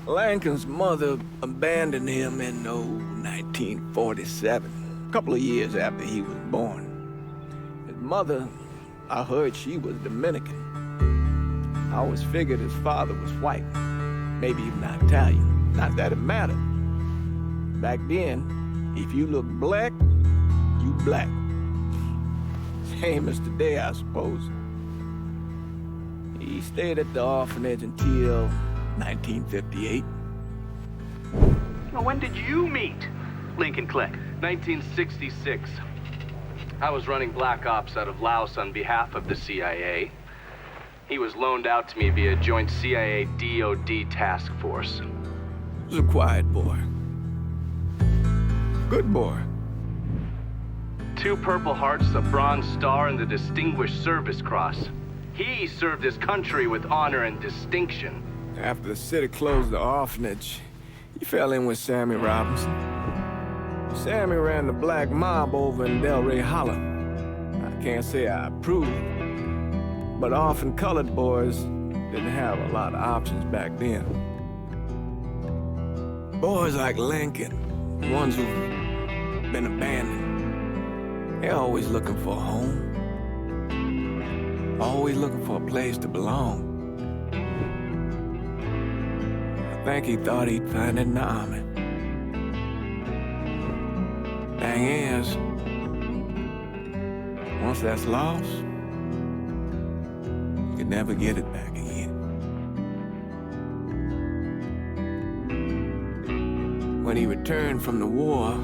Lincoln's mother abandoned him in 1947, a couple of years after he was born. His mother, I heard she was Dominican. I always figured his father was white, maybe even Italian. Not that it mattered. Back then, if you looked black, you black. Same as today, I suppose. He stayed at the orphanage until 1958. Well, when did you meet Lincoln Click? 1966. I was running Black Ops out of Laos on behalf of the CIA. He was loaned out to me via joint CIA-DOD task force. He was a quiet boy. Good boy. 2 Purple Hearts, a Bronze Star, and the Distinguished Service Cross. He served his country with honor and distinction. After the city closed the orphanage, he fell in with Sammy Robinson. Sammy ran the black mob over in Delray Hollow. I can't say I approved, but orphan colored boys didn't have a lot of options back then. Boys like Lincoln, the ones who've been abandoned, they're always looking for a home. Always looking for a place to belong. I think he thought he'd find it in the army. Thing is, once that's lost, you can never get it back again. When he returned from the war,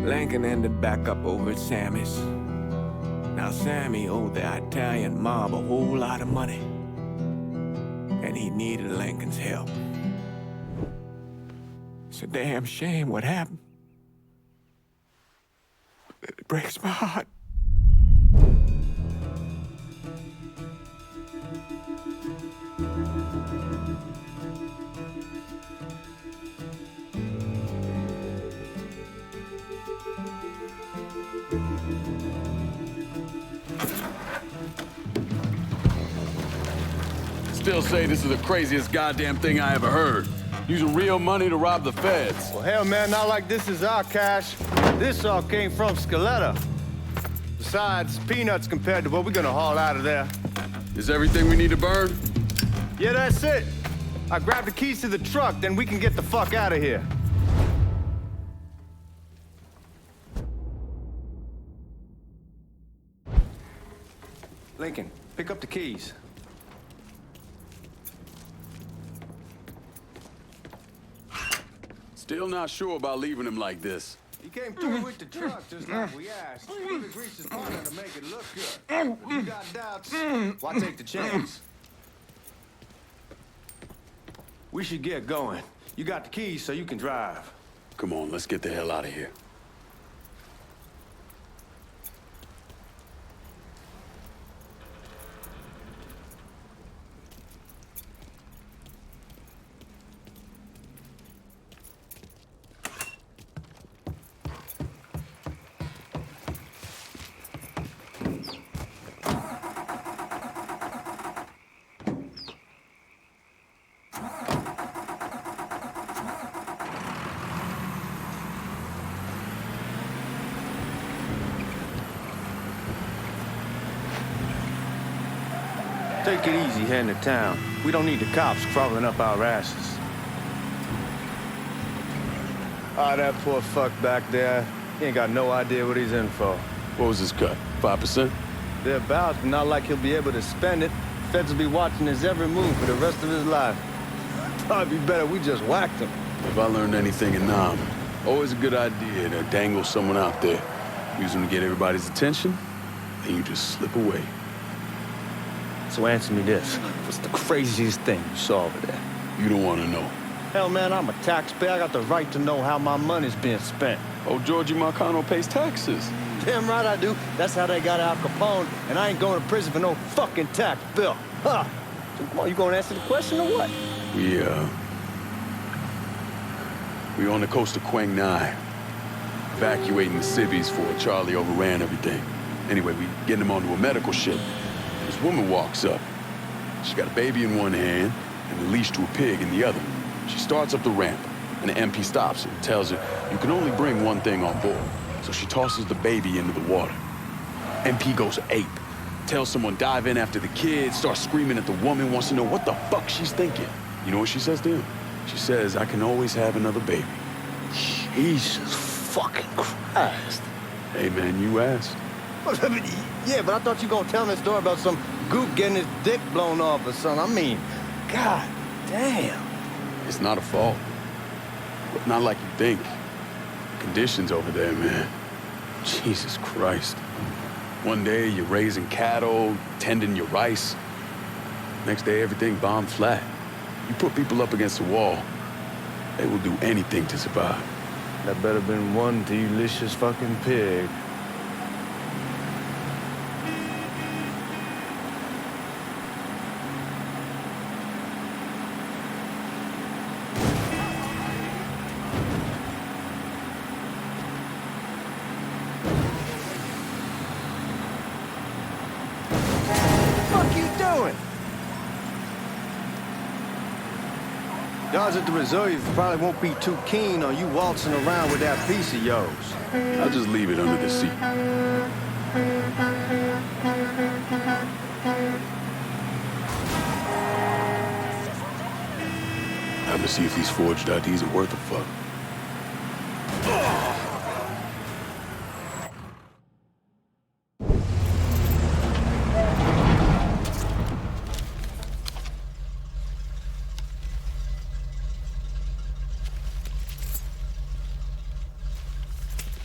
Lincoln ended back up over at Sammy's. Now, Sammy owed the Italian mob a whole lot of money, and he needed Lincoln's help. It's a damn shame what happened. It breaks my heart. Still say this is the craziest goddamn thing I ever heard. Using real money to rob the feds. Well, hell, man, not like this is our cash. This all came from Scaletta. Besides, peanuts compared to what we're gonna haul out of there. Is everything we need to burn? Yeah, that's it. I grabbed the keys to the truck, then we can get the fuck out of here. Lincoln, pick up the keys. Still not sure about leaving him like this. He came through with the truck just like we asked. He even greased his partner to make it look good. If you got doubts, why take the chance? We should get going. You got the keys so you can drive. Come on, let's get the hell out of here. Take it easy heading to town. We don't need the cops crawling up our asses. That poor fuck back there. He ain't got no idea what he's in for. What was his cut? 5%? Thereabouts, but not like he'll be able to spend it. Feds will be watching his every move for the rest of his life. Probably be better we just whacked him. If I learned anything in Nam, always a good idea to dangle someone out there. Use them to get everybody's attention, then you just slip away. So answer me this. What's the craziest thing you saw over there? You don't want to know. Hell, man, I'm a taxpayer. I got the right to know how my money's being spent. Oh, Georgie Marcano pays taxes. Damn right I do. That's how they got Al Capone, and I ain't going to prison for no fucking tax bill. Huh. So come on, you gonna answer the question or what? We on the coast of Quang Nai, evacuating the civvies for Charlie overran everything. Anyway, we getting him onto a medical ship. This woman walks up. She's got a baby in one hand and a leash to a pig in the other. She starts up the ramp, and the MP stops her and tells her, you can only bring one thing on board. So she tosses the baby into the water. MP goes ape. Tells someone dive in after the kid, starts screaming at the woman, wants to know what the fuck she's thinking. You know what she says to him? She says, I can always have another baby. Jesus fucking Christ. Hey, man, you asked. Yeah, but I thought you gonna tell me a story about some goop getting his dick blown off or something. I mean, god damn. It's not a fault. But not like you think. Conditions over there, man. Jesus Christ. One day, you're raising cattle, tending your rice. Next day, everything bombed flat. You put people up against the wall, they will do anything to survive. That better been one delicious fucking pig. Guys at the reserve probably won't be too keen on you waltzing around with that piece of yours. I'll just leave it under the seat. Time to see if these forged IDs are worth a fuck.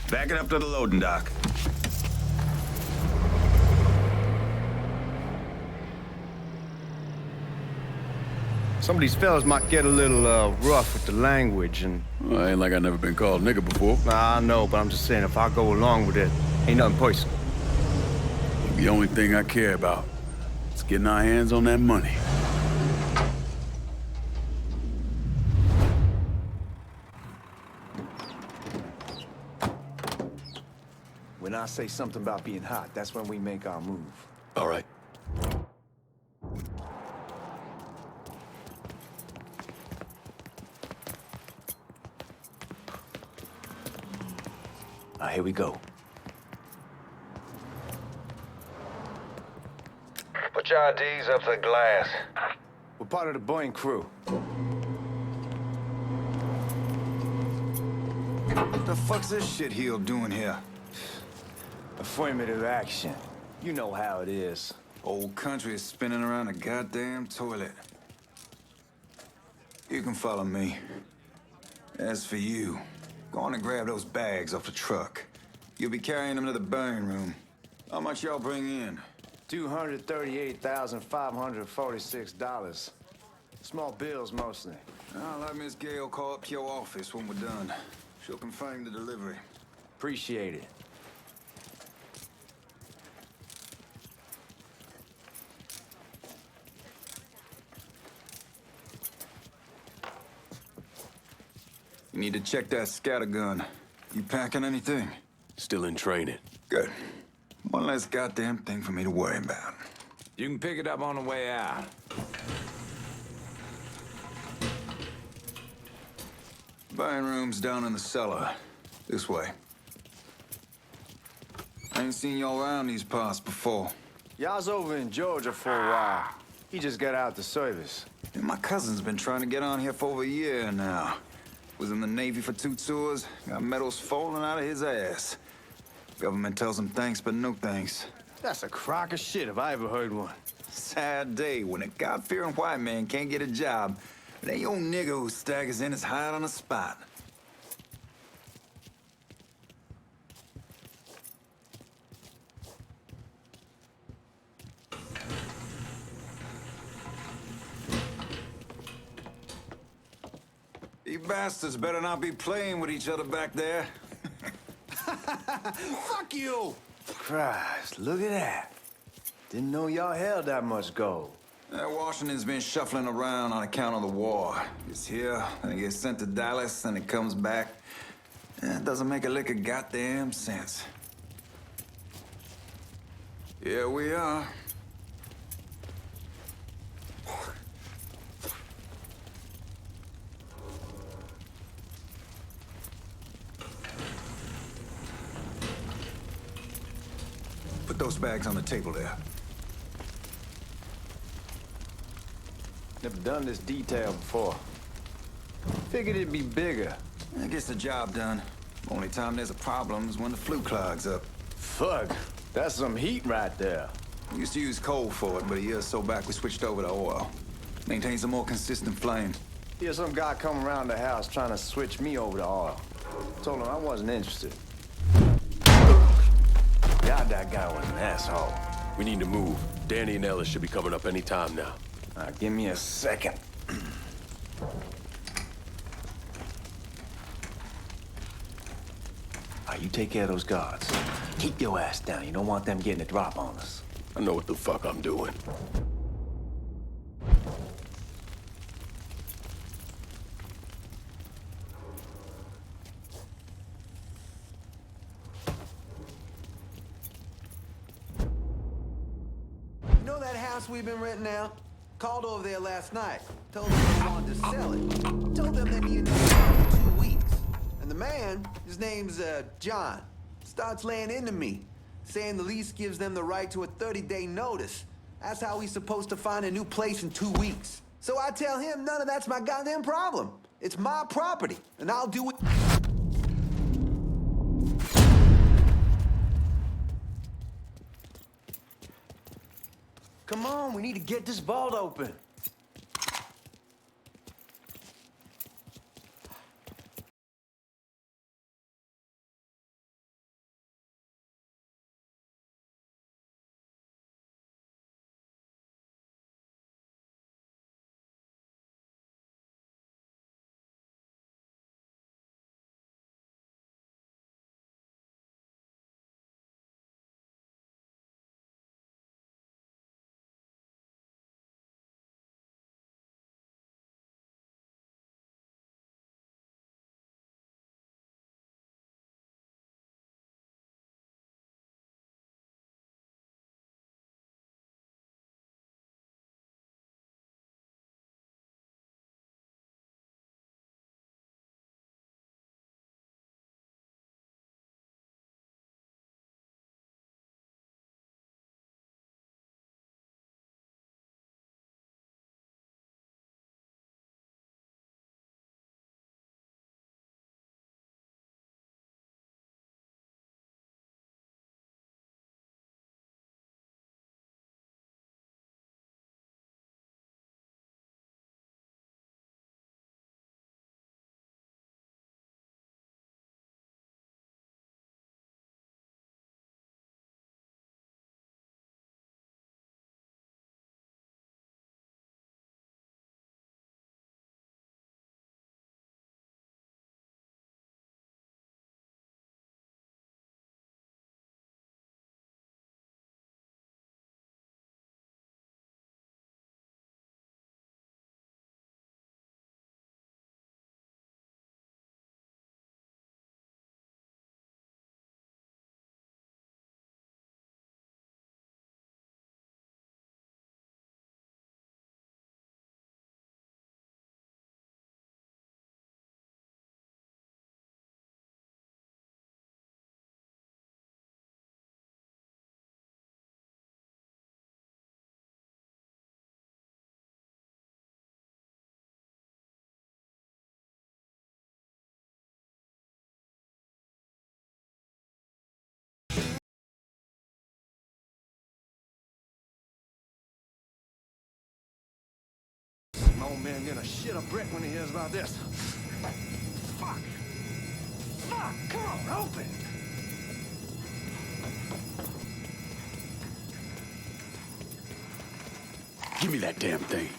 Back it up to the loading dock. Some of these fellas might get a little rough with the language and... Well, ain't like I never been called nigga before. Nah, I know, but I'm just saying if I go along with it, ain't nothing personal. The only thing I care about is getting our hands on that money. When I say something about being hot, that's when we make our move. All right. Here we go. Put your IDs up to the glass. We're part of the Boeing crew. What the fuck's this shitheel doing here? Affirmative action. You know how it is. Old country is spinning around a goddamn toilet. You can follow me. As for you, go on and grab those bags off the truck. You'll be carrying them to the burn room. How much y'all bring in? $238,546. Small bills, mostly. I'll let Miss Gale call up to your office when we're done. She'll confirm the delivery. Appreciate it. You need to check that scattergun. You packing anything? Still in training. Good. One less goddamn thing for me to worry about. You can pick it up on the way out. Buying room's down in the cellar. This way. I ain't seen y'all around these parts before. Y'all's over in Georgia for a while. He just got out the service. And my cousin's been trying to get on here for over a year now. Was in the Navy for 2 tours, got medals falling out of his ass. Government tells him thanks, but no thanks. That's a crock of shit if I ever heard one. Sad day when a God-fearing white man can't get a job. But ain't your nigga who staggers in his hide on the spot. You bastards better not be playing with each other back there. Fuck you! Christ, look at that. Didn't know y'all held that much gold. Washington's been shuffling around on account of the war. It's here, and it gets sent to Dallas, and it comes back. It doesn't make a lick of goddamn sense. Here we are. Put those bags on the table there. Never done this detail before. Figured it'd be bigger. It gets the job done. Only time there's a problem is when the flue clogs up. Fuck, that's some heat right there. We used to use coal for it, but a year or so back we switched over to oil. Maintains a more consistent flame. Here's some guy come around the house trying to switch me over to oil. Told him I wasn't interested. God, that guy was an asshole. We need to move. Danny and Ellis should be coming up any time now. Give me a second. You take care of those guards. Keep your ass down. You don't want them getting a drop on us. I know what the fuck I'm doing. You know that house we've been renting out? Called over there last night. Told them they wanted to sell it. Told them they needed to sell it in 2 weeks. And the man, his name's, John, starts laying into me, saying the lease gives them the right to a 30-day notice. That's how he's supposed to find a new place in 2 weeks. So I tell him none of that's my goddamn problem. It's my property, and I'll do it. Come on, we need to get this vault open. My old man gonna shit a brick when he hears about this. Fuck! Fuck! Come on, open! Give me that damn thing.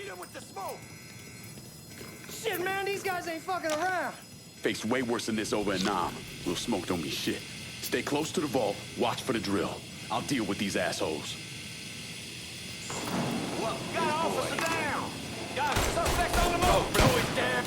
him with the smoke! Shit, man, these guys ain't fucking around. Faced way worse than this over in Nam. Little smoke don't be shit. Stay close to the vault, watch for the drill. I'll deal with these assholes. Well, got an officer down! Got a suspect on the move! Blow it down!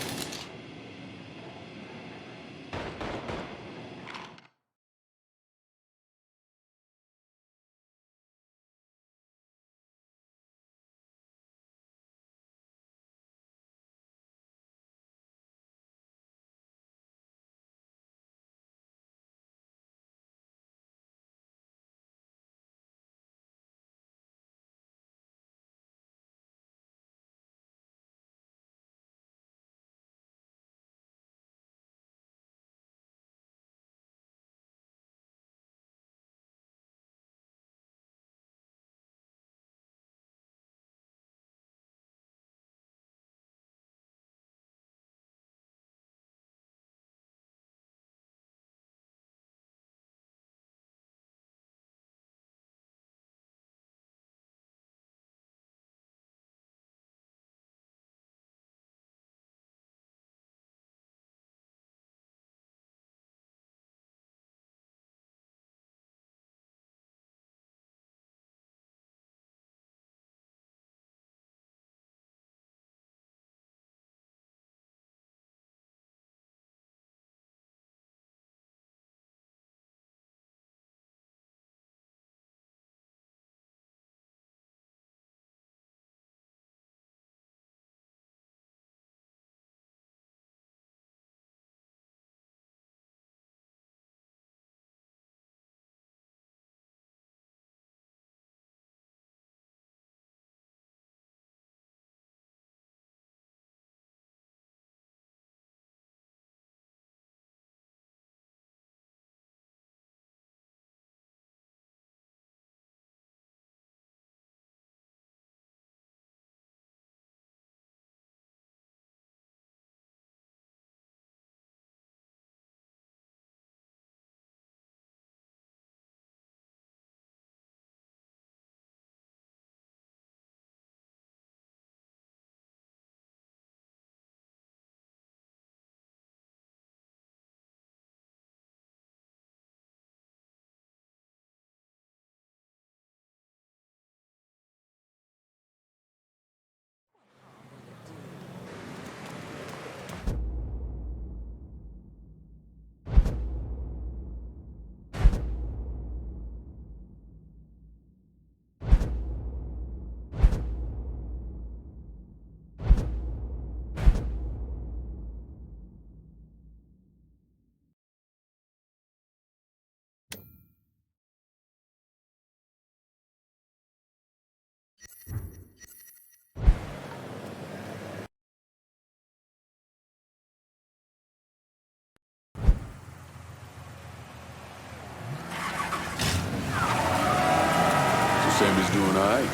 Sammy's doing all right.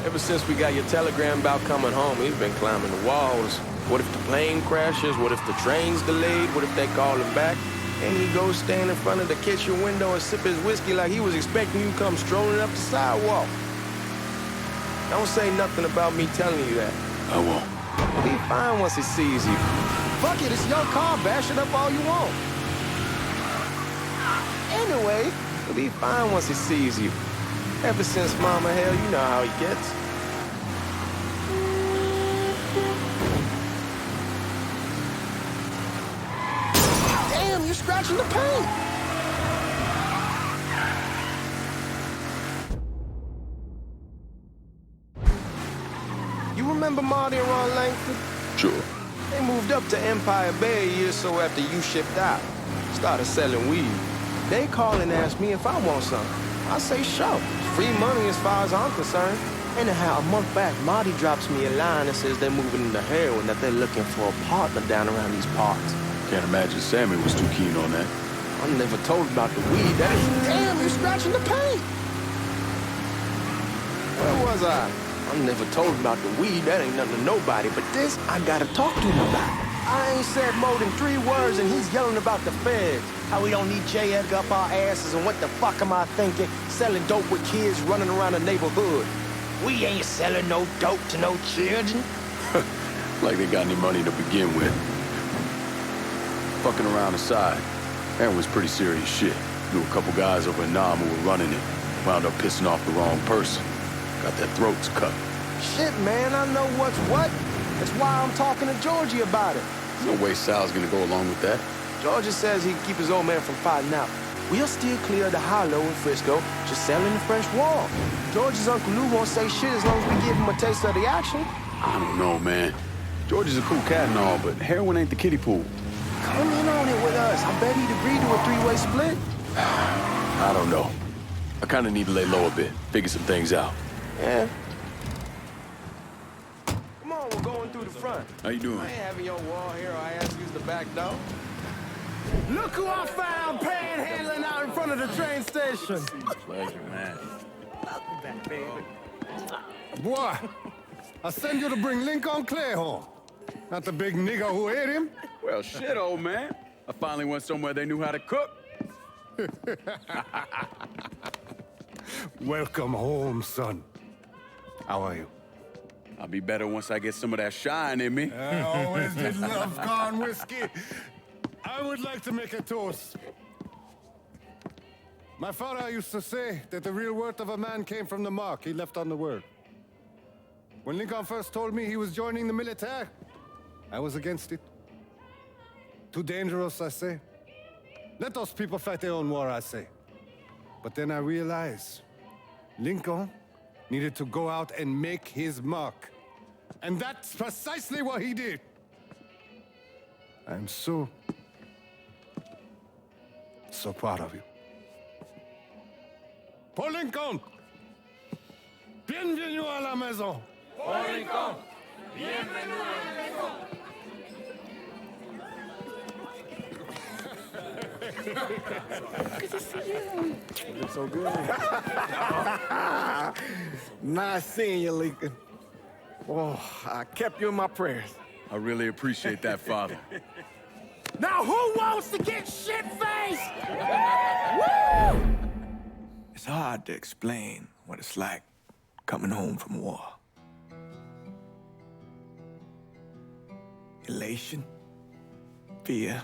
Ever since we got your telegram about coming home, he's been climbing the walls. What if the plane crashes? What if the train's delayed? What if they call him back? And he goes stand in front of the kitchen window and sip his whiskey like he was expecting you to come strolling up the sidewalk. Don't say nothing about me telling you that. I won't. He'll be fine once he sees you. Fuck it, it's your car. Bash it up all you want. Anyway, he'll be fine once he sees you. Ever since Mama, hell, you know how he gets. Damn, you're scratching the paint. You remember Marty and Ron Langford? Sure. They moved up to Empire Bay a year or so after you shipped out. Started selling weed. They call and ask me if I want some. I say sure. Free money as far as I'm concerned. Anyhow, a month back, Marty drops me a line that says they're moving into heroin, that they're looking for a partner down around these parts. Can't imagine Sammy was too keen on that. I'm never told about the weed. That ain't... Damn, you're scratching the paint! Where was I? I'm never told about the weed. That ain't nothing to nobody. But this, I gotta talk to him about. I ain't said more than 3 words, and he's yelling about the feds. How we don't need J. Edgar up our asses, and what the fuck am I thinking? Selling dope with kids running around the neighborhood. We ain't selling no dope to no children. Like they got any money to begin with. Fucking around aside, Aaron was pretty serious shit. Knew a couple guys over in Nam who were running it. Wound up pissing off the wrong person. Got their throats cut. Shit, man, I know what's what. That's why I'm talking to Georgie about it. There's no way Sal's gonna go along with that. Georgie says he can keep his old man from fighting out. We'll still clear the hollow in Frisco, just selling the French wall. George's Uncle Lou won't say shit as long as we give him a taste of the action. I don't know, man. George is a cool cat and all, but heroin ain't the kiddie pool. Come in on it with us. I bet he'd agree to a three-way split. I don't know. I kinda need to lay low a bit, figure some things out. Yeah. Come on, we're going through the front. How you doing? I ain't having your wall here. I asked you to the back door. Look who I found panhandling out in front of the train station. Pleasure, man. Welcome back, baby. Boy, I send you to bring Lincoln Clay home. Not the big nigger who ate him. Well, shit, old man. I finally went somewhere they knew how to cook. Welcome home, son. How are you? I'll be better once I get some of that shine in me. I always did love corn whiskey. I would like to make a toast. My father used to say that the real worth of a man came from the mark he left on the world. When Lincoln first told me he was joining the military, I was against it. Too dangerous, I say. Let those people fight their own war, I say. But then I realized Lincoln needed to go out and make his mark. And that's precisely what he did. I'm so proud of you. Paul Lincoln! Bienvenue à la maison! Paul Lincoln, bienvenue à la maison. Good to see you. You look so good. Nice seeing you, Lincoln. Oh, I kept you in my prayers. I really appreciate that, Father. Now who wants to get shit-faced? Woo! It's hard to explain what it's like coming home from war. Elation, fear,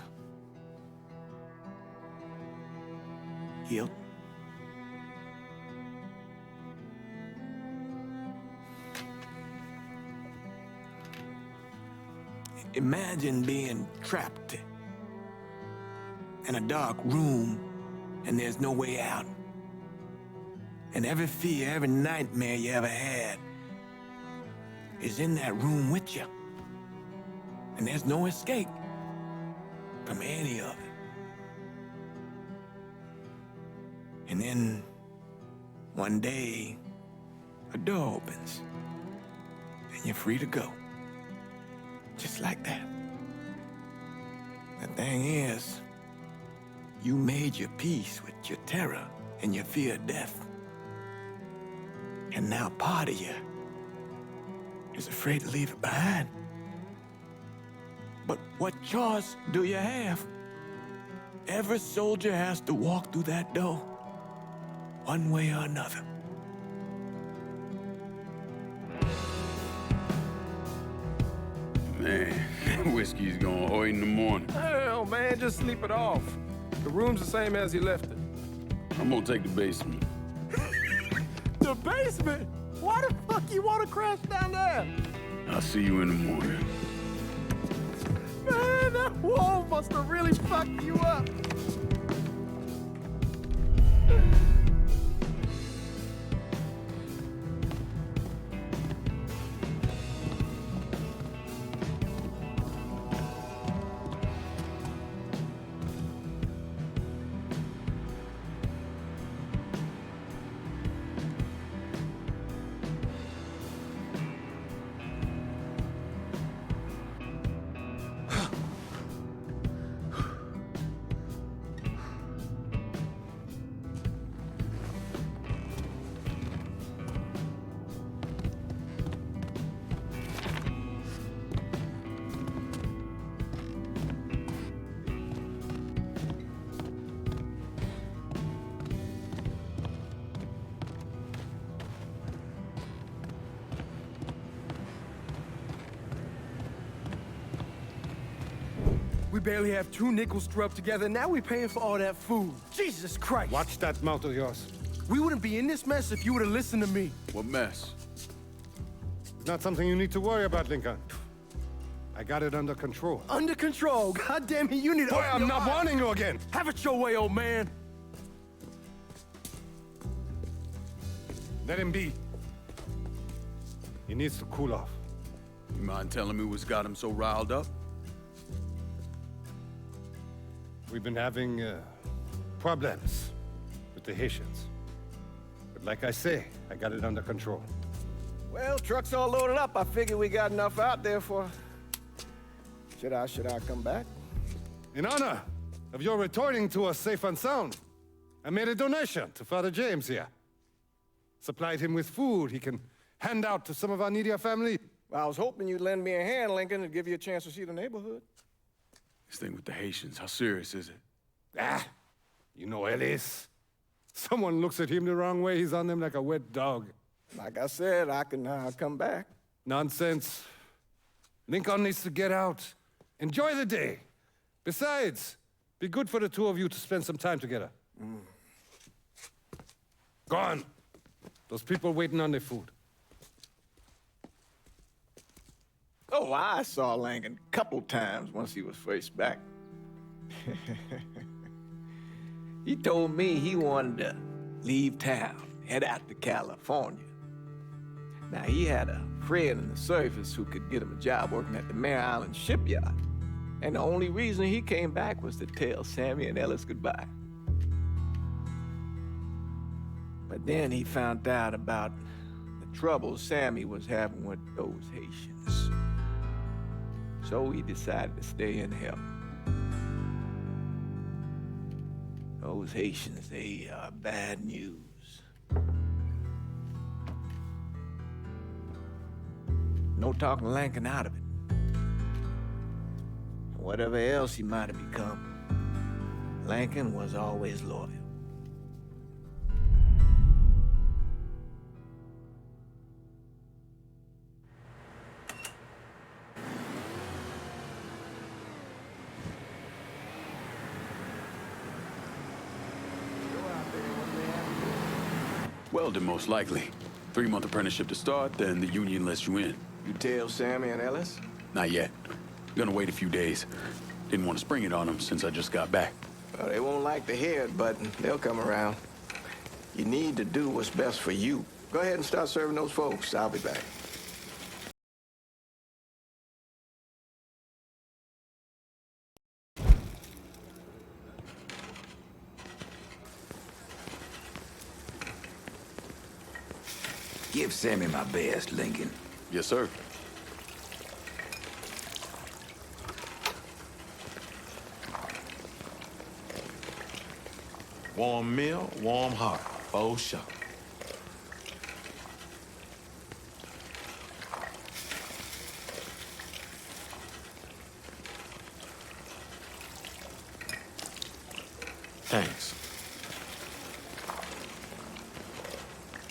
guilt. Imagine being trapped in a dark room and there's no way out. And every fear, every nightmare you ever had is in that room with you. And there's no escape from any of it. And then one day, a door opens and you're free to go. Just like that. The thing is, you made your peace with your terror and your fear of death. And now part of you is afraid to leave it behind. But what choice do you have? Every soldier has to walk through that door, one way or another. Man, whiskey's going hoy in the morning. Hell, man, just sleep it off. The room's the same as you left it. I'm gonna take the basement. The basement? Why the fuck you want to crash down there? I'll see you in the morning. Man, that wall must have really fucked you up. We barely have 2 nickels to rub together, now we're paying for all that food. Jesus Christ! Watch that mouth of yours. We wouldn't be in this mess if you would have listened to me. What mess? It's not something you need to worry about, Lincoln. I got it under control. Under control. God damn it, you need to... Boy, I'm not warning you again. Have it your way, old man. Let him be. He needs to cool off. You mind telling me what's got him so riled up? We've been having problems with the Haitians. But like I say, I got it under control. Well, truck's all loaded up. I figure we got enough out there for... Should I come back? In honor of your returning to us safe and sound, I made a donation to Father James here. Supplied him with food he can hand out to some of our needier family. Well, I was hoping you'd lend me a hand, Lincoln, and give you a chance to see the neighborhood. This thing with the Haitians, how serious is it? Ah, you know Ellis. Someone looks at him the wrong way, he's on them like a wet dog. Like I said, I can come back. Nonsense. Lincoln needs to get out. Enjoy the day. Besides, be good for the two of you to spend some time together. Go on. Those people waiting on their food. Oh, I saw Lincoln a couple times once he was first back. He told me he wanted to leave town, head out to California. Now, he had a friend in the service who could get him a job working at the Mare Island shipyard. And the only reason he came back was to tell Sammy and Ellis goodbye. But then he found out about the trouble Sammy was having with those Haitians. So he decided to stay and help. Those Haitians, they are bad news. No talking Lincoln out of it. Whatever else he might have become, Lincoln was always loyal. Welding, most likely. 3-month apprenticeship to start, then the union lets you in. You tell Sammy and Ellis? Not yet. Gonna wait a few days. Didn't want to spring it on them since I just got back. Well, they won't like to hear it, but they'll come around. You need to do what's best for you. Go ahead and start serving those folks. I'll be back. Give Sammy my best, Lincoln. Yes, sir. Warm meal, warm heart. For sure. Thanks.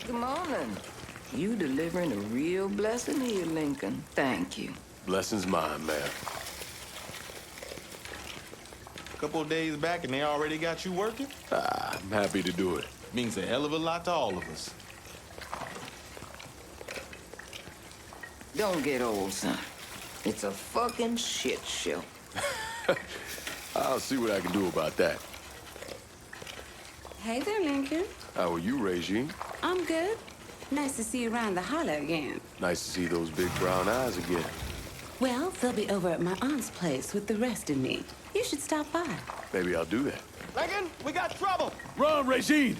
Good morning. You delivering a real blessing here, Lincoln. Thank you. Blessing's mine, ma'am. Couple of days back and they already got you working? I'm happy to do it. Means a hell of a lot to all of us. Don't get old, son. It's a fucking shit show. I'll see what I can do about that. Hey there, Lincoln. How are you, Regine? I'm good. Nice to see you around the holler again. Nice to see those big brown eyes again. Well, they'll be over at my aunt's place with the rest of me. You should stop by. Maybe I'll do that. Lincoln, we got trouble. Run, Regine!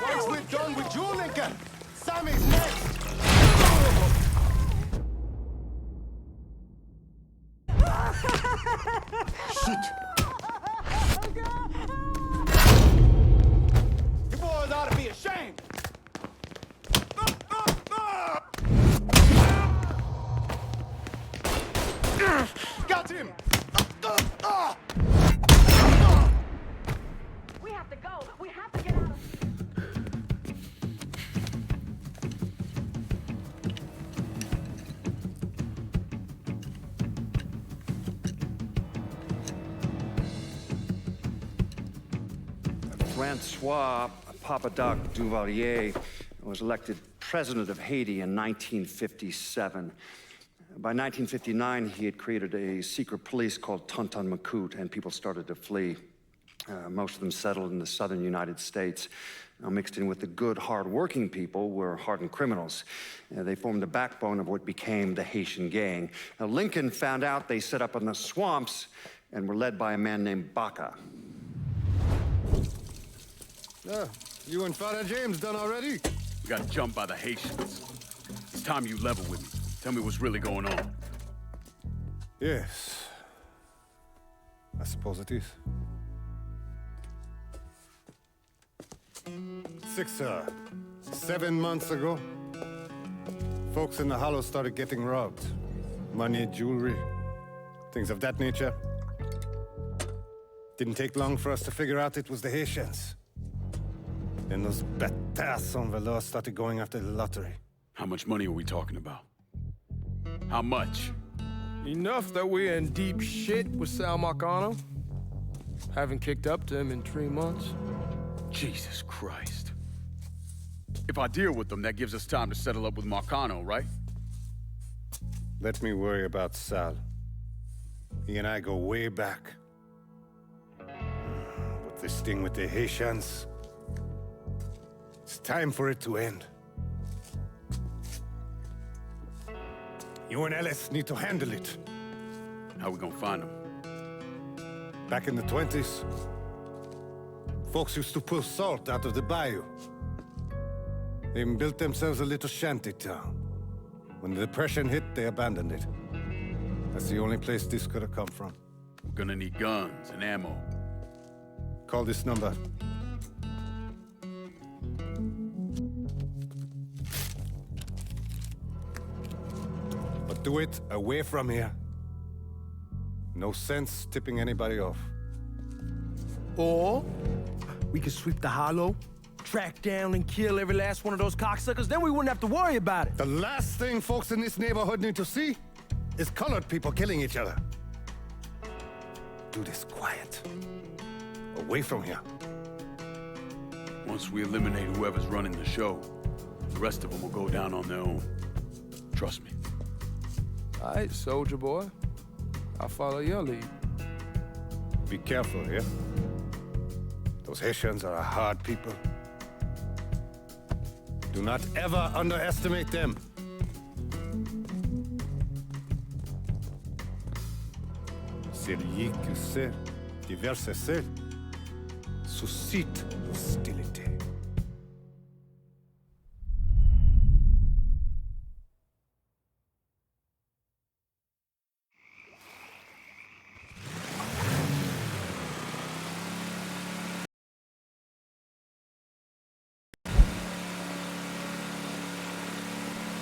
Once we're done with you, Lincoln, Sammy's next. Shit. You boys ought to be ashamed. Got him. We have to go. We have to get out of Francois Papadoc Duvalier was elected president of Haiti in 1957. By 1959, he had created a secret police called Tonton Macoute, and people started to flee. Most of them settled in the southern United States. Now, mixed in with the good, hard-working people were hardened criminals. They formed the backbone of what became the Haitian gang. Now, Lincoln found out they set up in the swamps and were led by a man named Baca. You and Father James done already? We got jumped by the Haitians. It's time you level with me. Tell me what's really going on. Yes. I suppose it is. 7 months ago, folks in the Hollow started getting robbed. Money, jewelry, things of that nature. Didn't take long for us to figure out it was the Haitians. Then those bâtards en velours started going after the lottery. How much money are we talking about? How much? Enough that we're in deep shit with Sal Marcano. Haven't kicked up to him in 3 months. Jesus Christ. If I deal with them, that gives us time to settle up with Marcano, right? Let me worry about Sal. He and I go way back. But this thing with the Haitians, it's time for it to end. You and Ellis need to handle it. How we gonna find them? Back in the 20s, folks used to pull salt out of the bayou. They even built themselves a little shanty town. When the Depression hit, they abandoned it. That's the only place this could have come from. We're gonna need guns and ammo. Call this number. But do it away from here. No sense tipping anybody off. Or we could sweep the Hollow, track down and kill every last one of those cocksuckers, then we wouldn't have to worry about it. The last thing folks in this neighborhood need to see is colored people killing each other. Do this quiet. Away from here. Once we eliminate whoever's running the show, the rest of them will go down on their own. Trust me. All right, soldier boy. I'll follow your lead. Be careful, yeah? Those Haitians are a hard people. Do not ever underestimate them. Celui qui sait diverser suscite hostilité.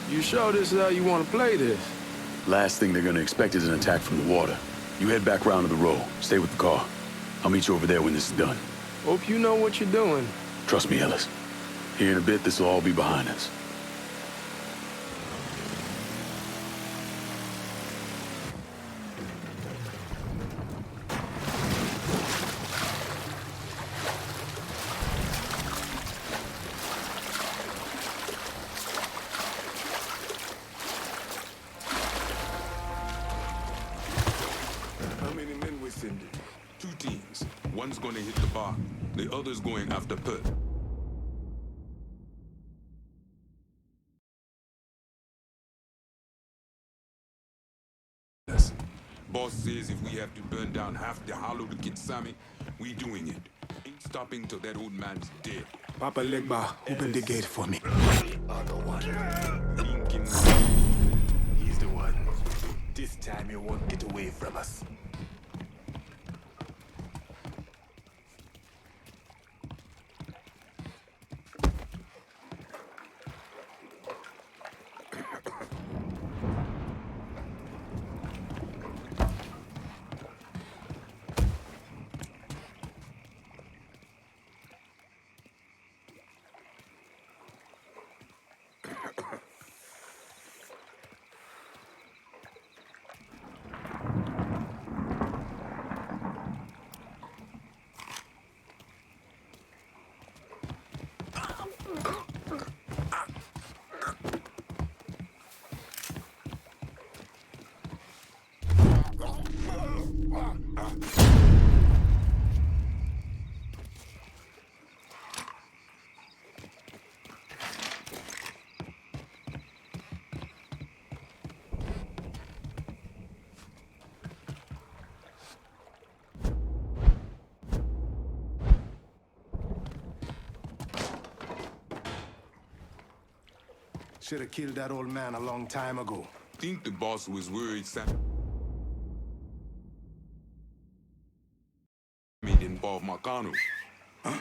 You sure this is how you want to play this? Last thing they're gonna expect is an attack from the water. You head back round to the row. Stay with the car. I'll meet you over there when this is done. Hope you know what you're doing. Trust me, Ellis. Here in a bit, this will all be behind us. How many men we sending? 2 teams. One's gonna hit the bar. The other's going after Pert. Boss says if we have to burn down half the Hollow to get Sammy, we doing it. Ain't stopping till that old man's dead. Papa Legba, open the gate for me. Other one. Lincoln. He's the one. This time he won't get away from us. Should have killed that old man a long time ago. Think the boss was worried Sammy didn't involve Marcano. Huh?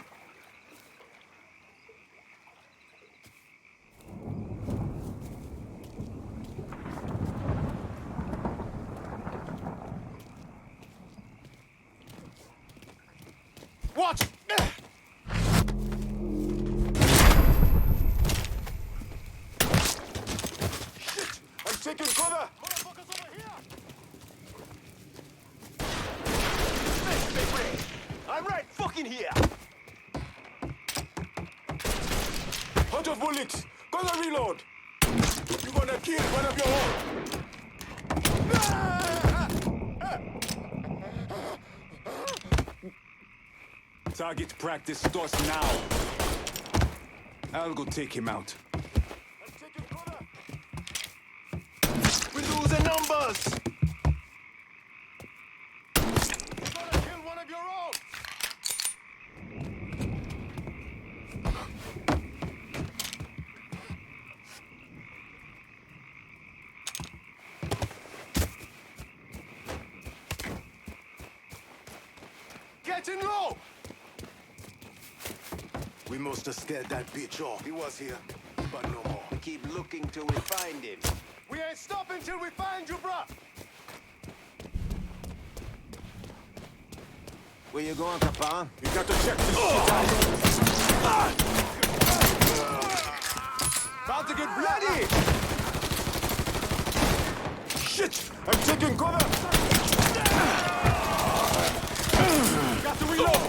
Watch! Shit! I'm taking cover! Motherfuckers over here! I'm right fucking here! Out of bullets! Gonna reload! You're gonna kill one of your own! Target practice starts now. I'll go take him out. I'm taking cover! We're losing numbers! You're gonna kill one of your own! Getting low! We must have scared that bitch off. He was here, but no more. We keep looking till we find him. We ain't stopping till we find you, bruh! Where you going, Capon? You got to check this shit out. About to get bloody! Shit! I'm taking cover! Got to reload!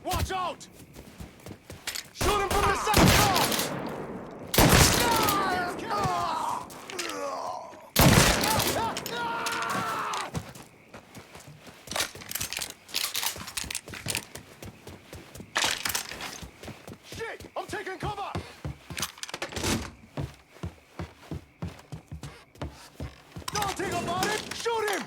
Watch out! Shoot him from the side! Shit! I'm taking cover! Don't think about it! Shoot him!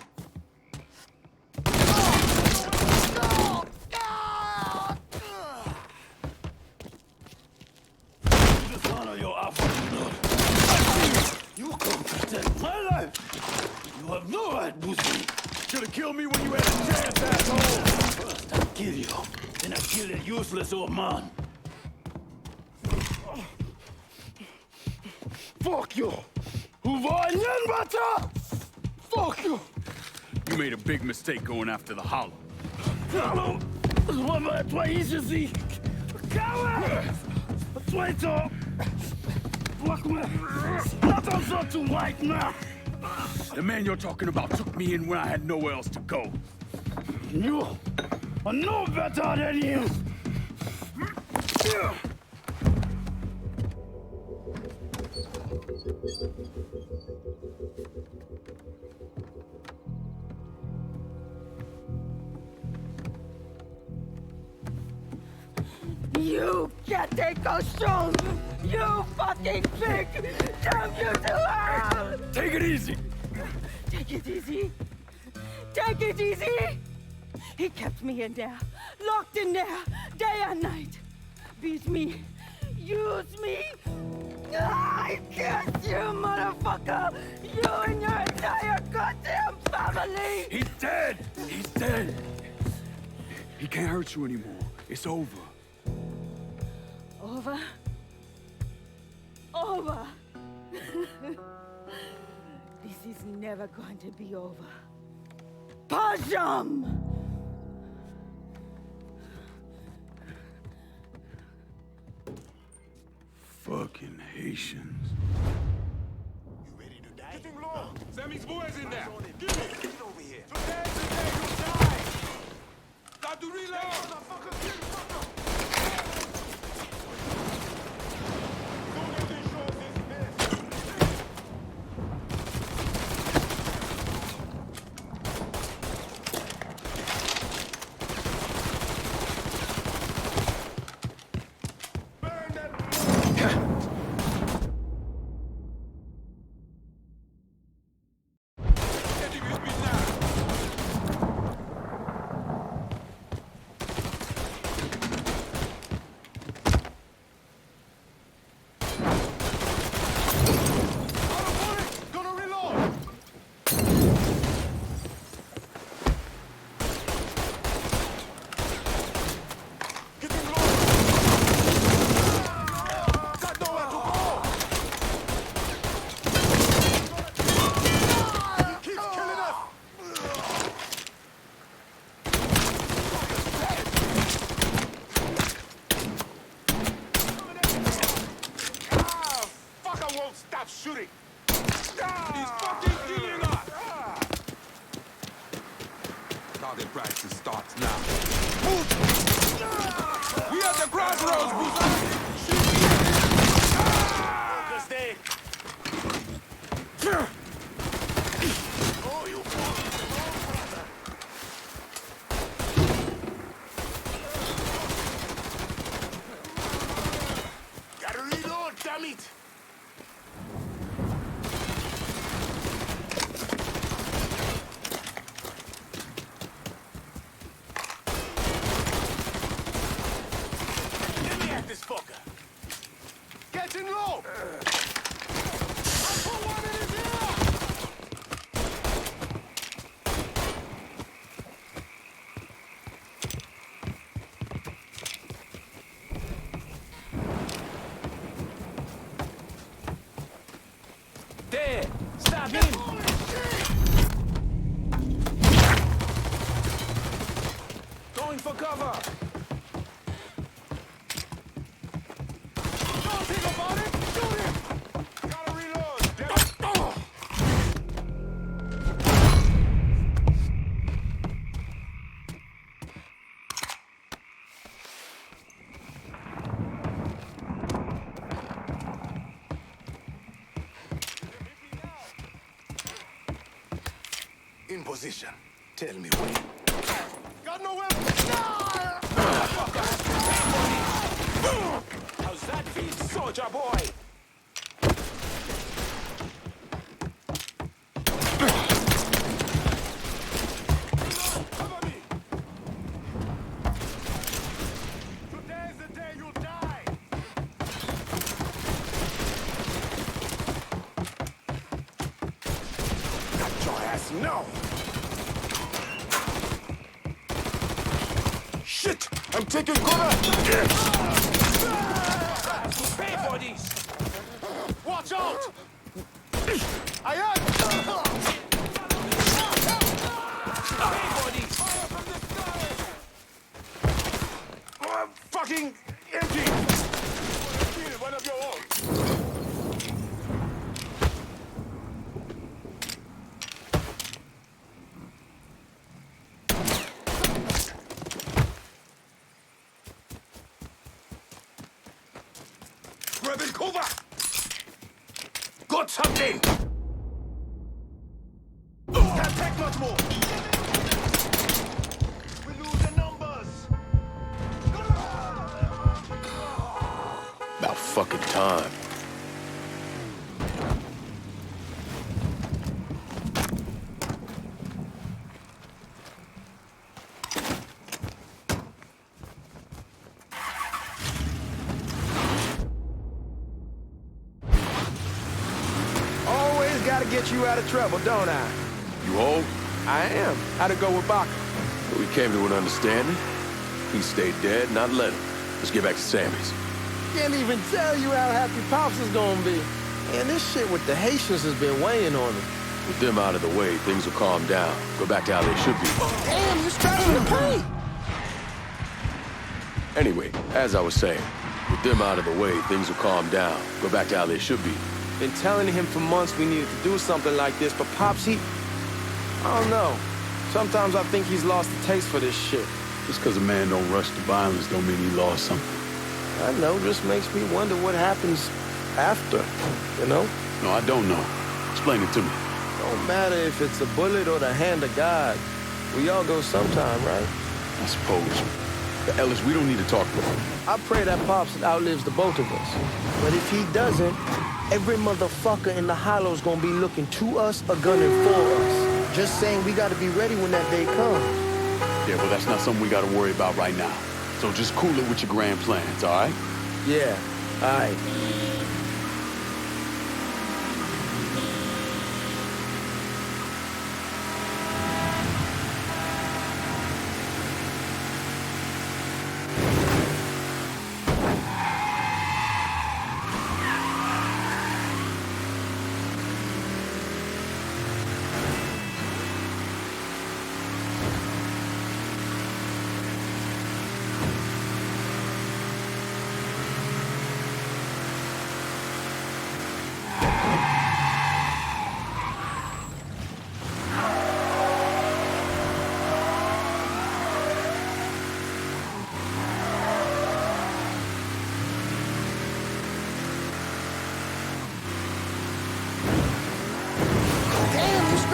You come to take my life! You have no right, Boosie! Should've killed me when you had a chance, asshole! First I kill you, then I kill that useless old man. Fuck you! Fuck you! You made a big mistake going after the Hollow. Hollow? Toi ici! Coward! Traitor! Attention to white man! The man you're talking about took me in when I had nowhere else to go. You are no better than him! You can't take those shows! You fucking pig! Damn you to hell! Take it easy! Take it easy! Take it easy! He kept me in there, locked in there, day and night. Beat me, use me. I curse you, motherfucker! You and your entire goddamn family! He's dead! He's dead! He can't hurt you anymore. It's over. Over? Over! This is never going to be over. Pajam! Fucking Haitians. You ready to die? Getting low! Sammy's boys in there! Get over here! Today, you'll die! Start to reload! Motherfucker, kill fucker! Stop shooting! He's fucking killing us! Target practice starts now. We at the crossroads, Busa! Focus there! Oh, you brother! Gotta reload, damn it! Let me at this fucker! Getting low! I put one in his ear! There! Stop him! Going for cover! Don't think about it! Shoot him! Gotta reload! Damn it. In position. Tell me when. Got no weapon! How's that feel, soldier boy? Cover me! Today's the day you'll die! Got your ass now! Shit! I'm taking cover! Pay for this! Watch out! I am! Pay for this! Oh, I'm fucking empty! One of your own. Grabbing cover! Got something! Can't take much more! We lose the numbers! About fucking time. Always gotta get you out of trouble, don't I? You hold? I am. How'd it go with Baka? We came to an understanding. He stayed dead, not let him. Let's get back to Sammy's. Can't even tell you how happy Pops is gonna be. Man, this shit with the Haitians has been weighing on him. With them out of the way, things will calm down. Go back to how they should be. Damn, you starting to pay. Anyway, as I was saying, with them out of the way, things will calm down. Go back to how they should be. Been telling him for months we needed to do something like this, but Pops, I don't know. Sometimes I think he's lost the taste for this shit. Just because a man don't rush to violence don't mean he lost something. I know, just makes me wonder what happens after, you know? No, I don't know. Explain it to me. Don't matter if it's a bullet or the hand of God. We all go sometime, right? I suppose. But Ellis, we don't need to talk about it. I pray that Pops outlives the both of us. But if he doesn't, every motherfucker in the hollow's gonna be looking to us or gunning for us. Just saying we gotta be ready when that day comes. Yeah, well, that's not something we gotta worry about right now. So just cool it with your grand plans, all right? Yeah, all right.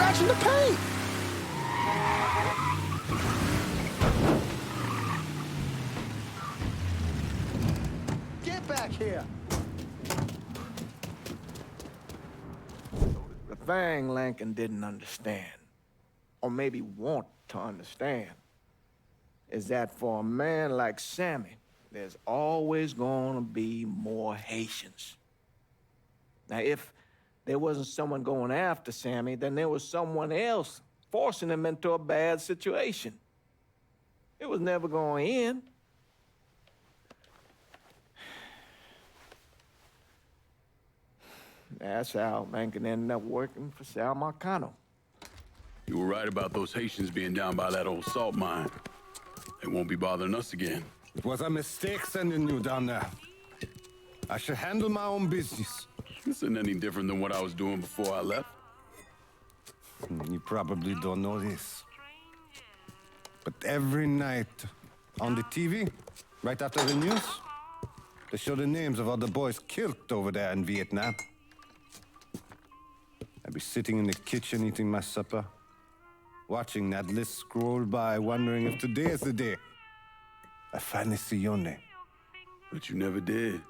scratching the paint. Get back here! The thing Lincoln didn't understand, or maybe want to understand, is that for a man like Sammy, there's always gonna be more Haitians. Now, if there wasn't someone going after Sammy, then there was someone else forcing him into a bad situation. It was never going to end. That's how Lincoln ended up working for Sal Marcano. You were right about those Haitians being down by that old salt mine. They won't be bothering us again. It was a mistake sending you down there. I should handle my own business. This isn't any different than what I was doing before I left. You probably don't know this. But every night on the TV, right after the news, they show the names of all the boys killed over there in Vietnam. I'd be sitting in the kitchen eating my supper, watching that list scroll by, wondering if today is the day I finally see your name. But you never did.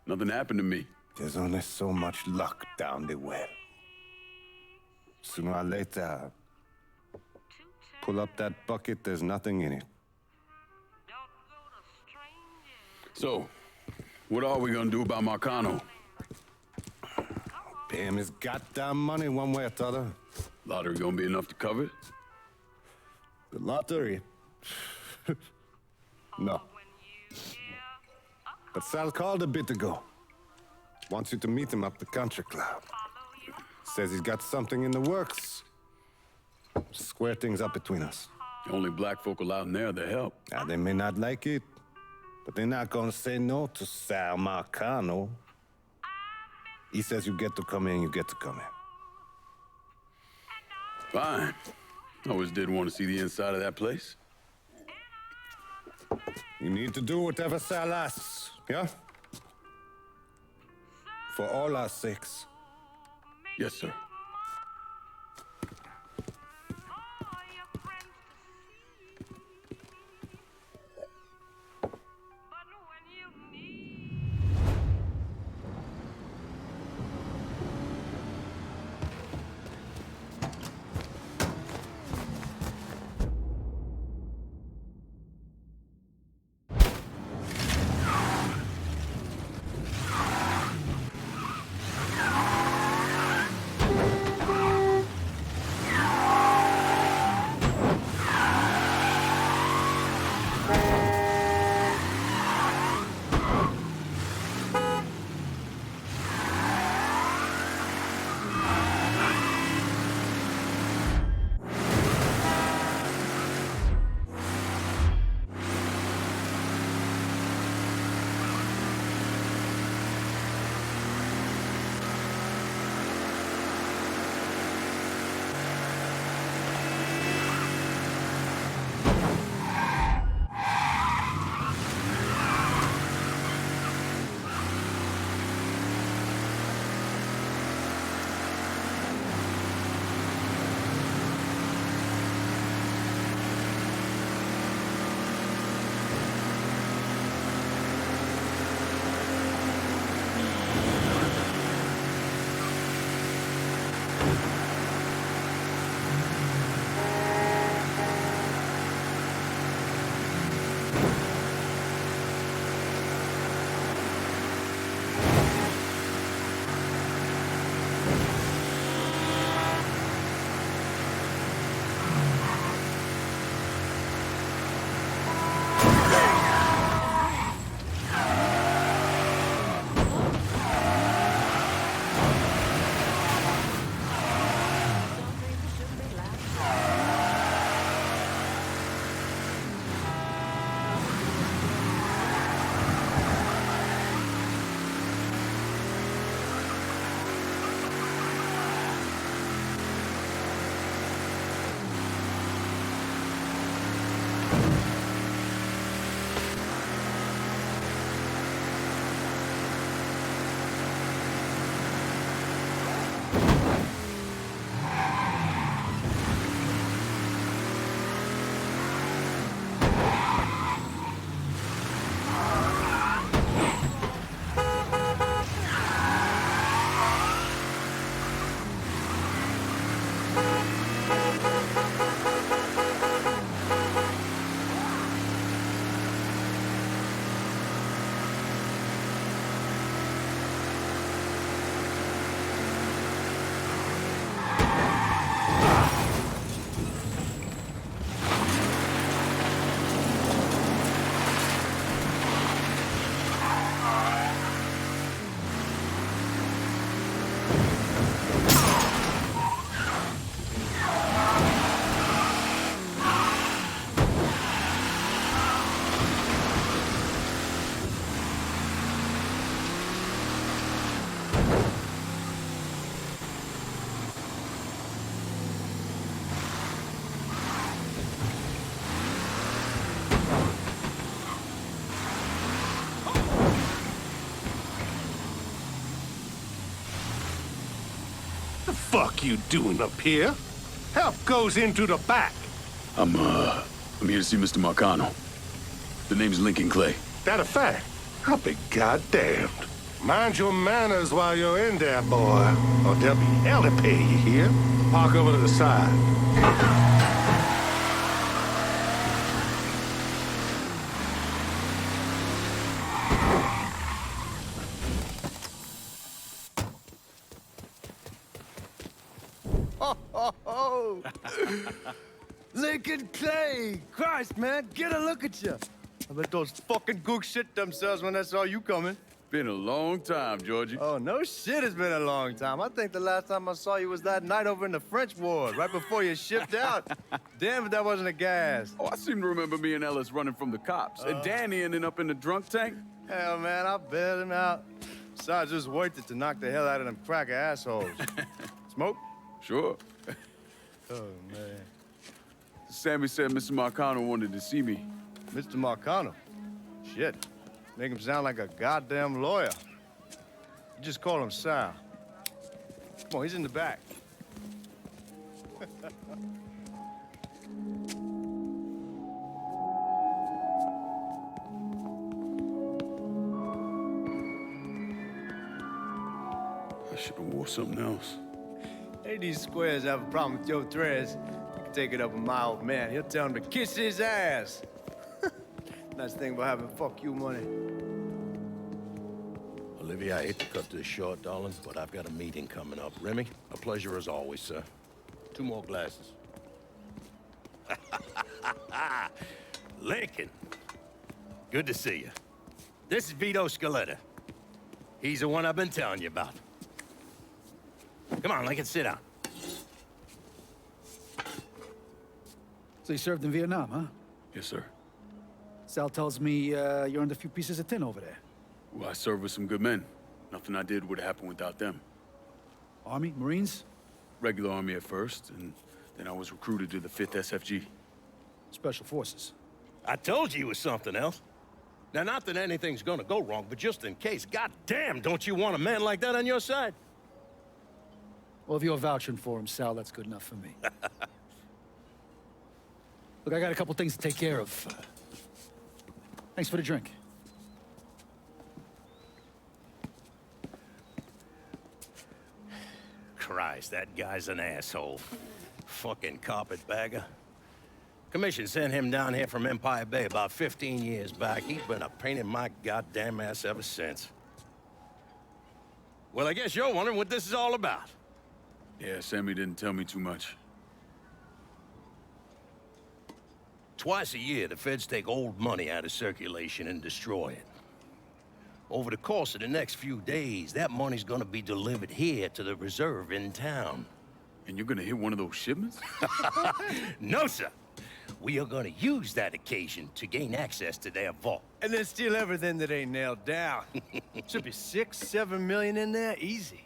Nothing happened to me. There's only so much luck down the well. Sooner or later, pull up that bucket, there's nothing in it. So, what are we gonna do about Marcano? Pay him his goddamn money one way or the other. Lottery gonna be enough to cover it? The lottery? No. But Sal called a bit ago. Wants you to meet him up the country club. Says he's got something in the works. Square things up between us. The only black folk allowed in there to help. Now, they may not like it, but they're not gonna say no to Sal Marcano. He says you get to come in, you get to come in. Fine. I always did want to see the inside of that place. You need to do whatever Sal asks, yeah? For all our sakes. Yes, sir. Fuck you doing up here? Help goes into the back. I'm here to see Mr. Marcano. The name's Lincoln Clay. That a fact? I'll be goddamned. Mind your manners while you're in there, boy. Or there'll be hell to pay, you hear? Park over to the side. Oh, Lincoln Clay! Christ, man, get a look at you. I bet those fucking gooks shit themselves when they saw you coming. Been a long time, Georgie. Oh, no shit, it's been a long time. I think the last time I saw you was that night over in the French ward, right before you shipped out. Damn if that wasn't a gas. Oh, I seem to remember me and Ellis running from the cops. And Danny ending up in the drunk tank. Hell, man, I bailed him out. Besides, just worth it to knock the hell out of them cracker assholes. Smoke? Sure. Oh, man. Sammy said Mr. Marcano wanted to see me. Mr. Marcano? Shit. Make him sound like a goddamn lawyer. You just call him Sal. Come on, he's in the back. I should have wore something else. Hey, these squares have a problem with your threads. You can take it up with my old man. He'll tell him to kiss his ass. Nice thing about having fuck you money. Olivia, I hate to cut this short, darling, but I've got a meeting coming up. Remy, a pleasure as always, sir. 2 more glasses. Lincoln. Good to see you. This is Vito Scaletta. He's the one I've been telling you about. Come on, Lincoln, sit down. So you served in Vietnam, huh? Yes, sir. Sal tells me you earned a few pieces of tin over there. Well, I served with some good men. Nothing I did would happen without them. Army? Marines? Regular Army at first, and then I was recruited to the 5th SFG. Special Forces. I told you it was something else. Now, not that anything's gonna go wrong, but just in case, goddamn, don't you want a man like that on your side? Well, if you're vouching for him, Sal, that's good enough for me. Look, I got a couple things to take care of. Thanks for the drink. Christ, that guy's an asshole. Fucking carpetbagger. Commission sent him down here from Empire Bay about 15 years back. He's been a pain in my goddamn ass ever since. Well, I guess you're wondering what this is all about. Yeah, Sammy didn't tell me too much. Twice a year, the feds take old money out of circulation and destroy it. Over the course of the next few days, that money's gonna be delivered here to the reserve in town. And you're gonna hit one of those shipments? No, sir. We are gonna use that occasion to gain access to their vault. And then steal everything that ain't nailed down. Should be 6, 7 million in there, easy.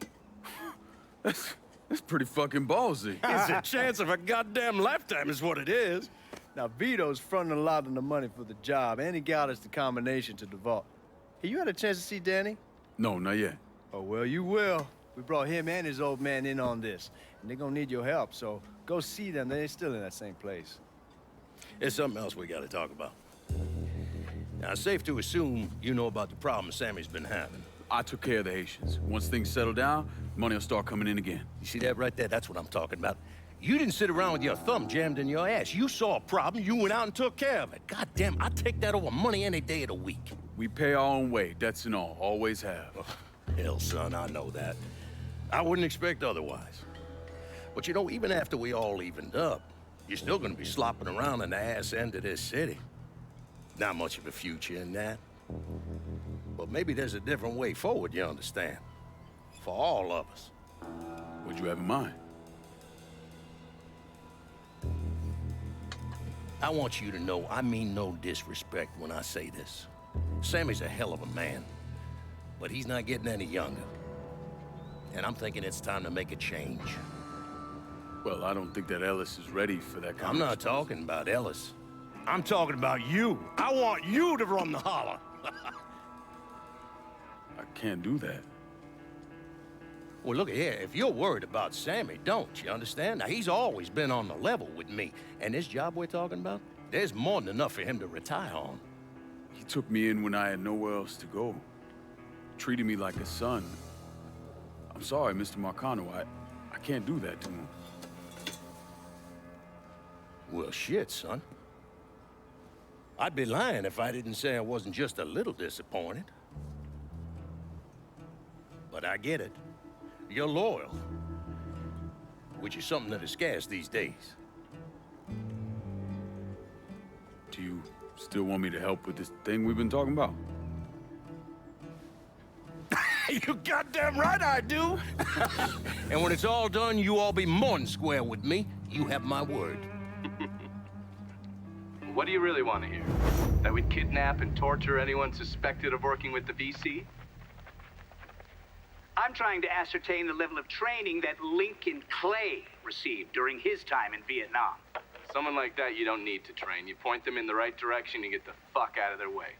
That's pretty fucking ballsy. It's a chance of a goddamn lifetime is what it is. Now, Vito's fronting a lot of the money for the job, and he got us the combination to the vault. Hey, you had a chance to see Danny? No, not yet. Oh, well, you will. We brought him and his old man in on this, and they're gonna need your help, so go see them. They're still in that same place. There's something else we gotta talk about. Now, it's safe to assume you know about the problem Sammy's been having. I took care of the Haitians. Once things settle down, money will start coming in again. You see that right there? That's what I'm talking about. You didn't sit around with your thumb jammed in your ass. You saw a problem, you went out and took care of it. Goddamn, I'd take that over money any day of the week. We pay our own way, debts and all. Always have. Oh, hell, son, I know that. I wouldn't expect otherwise. But you know, even after we all evened up, you're still gonna be slopping around in the ass end of this city. Not much of a future in that. But maybe there's a different way forward, you understand? For all of us. What'd you have in mind? I want you to know I mean no disrespect when I say this. Sammy's a hell of a man, but he's not getting any younger. And I'm thinking it's time to make a change. Well, I don't think that Ellis is ready for that kind I'm not talking about Ellis. I'm talking about you. I want you to run the holler. I can't do that. Well, look here, if you're worried about Sammy, don't, you understand? Now, he's always been on the level with me, and this job we're talking about, there's more than enough for him to retire on. He took me in when I had nowhere else to go. Treated me like a son. I'm sorry, Mr. Marcano, I can't do that to him. Well, shit, son. I'd be lying if I didn't say I wasn't just a little disappointed. But I get it. You're loyal. Which is something that is scarce these days. Do you still want me to help with this thing we've been talking about? You goddamn right I do! And when it's all done, you all be more than square with me. You have my word. What do you really want to hear? That we'd kidnap and torture anyone suspected of working with the VC? I'm trying to ascertain the level of training that Lincoln Clay received during his time in Vietnam. Someone like that you don't need to train. You point them in the right direction, you get the fuck out of their way.